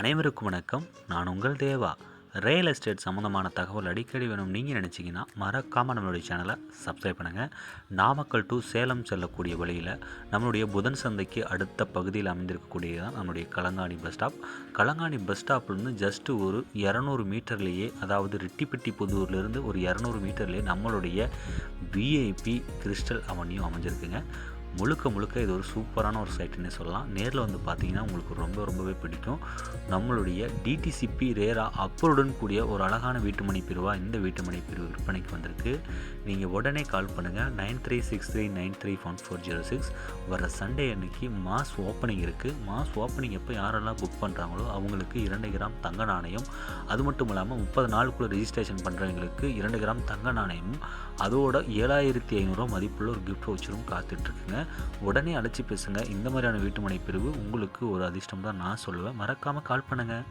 அனைவருக்கும் வணக்கம். நான் உங்கள் தேவா. ரியல் எஸ்டேட் சம்மந்தமான தகவல் அடிக்கடி வேணும் நீங்கள் நினச்சிங்கன்னா மறக்காமல் நம்மளுடைய சேனலை சப்ஸ்கிரைப் பண்ணுங்கள். நாமக்கல் டு சேலம் செல்லக்கூடிய வழியில் நம்மளுடைய புதன் சந்தைக்கு அடுத்த பகுதியில் அமைந்திருக்கக்கூடியது தான் நம்மளுடைய களங்காணி பஸ் ஸ்டாப். களங்காணி பஸ் ஸ்டாப்லேருந்து ஜஸ்ட்டு ஒரு 200 மீட்டர்லேயே, அதாவது ரெட்டிப்பட்டி புதூர்லேருந்து ஒரு 200 மீட்டர்லேயே நம்மளுடைய விஐபி கிறிஸ்டல் அவென்யூ அமைஞ்சிருக்குங்க. முழுக்க இது ஒரு சூப்பரான ஒரு சைட்டுன்னே சொல்லலாம். நேரில் வந்து பார்த்தீங்கன்னா உங்களுக்கு ரொம்பவே பிடிக்கும். நம்மளுடைய டிடிசிபி ரேரா அப்ரூவுடன் கூடிய ஒரு அழகான வீட்டுமனை பிரிவாக இந்த வீட்டுமனை பிரிவு விற்பனைக்கு வந்திருக்கு. நீங்கள் உடனே கால் பண்ணுங்கள். 9363931406. வர சண்டே அன்னைக்கு மாஸ் ஓப்பனிங் இருக்குது. மாஸ் ஓப்பனிங் எப்போ யாரெல்லாம் புக் பண்ணுறாங்களோ அவங்களுக்கு 2 கிராம் தங்க நாணயம், அது மட்டும் இல்லாமல் 30 நாளுக்குள்ளே ரிஜிஸ்ட்ரேஷன் பண்ணுறவங்களுக்கு 2 கிராம் தங்க நாணயமும் அதோட 7500 மதிப்புள்ள ஒரு கிஃப்ட் வச்சுரும் காத்துட்ருக்குங்க. உடனே அழைச்சி பேசுங்க. இந்த மாதிரியான வீட்டுமனை பிரிவு உங்களுக்கு ஒரு அதிர்ஷ்டம் தான் நான் சொல்லுவேன். மறக்காமல் கால் பண்ணுங்கள்.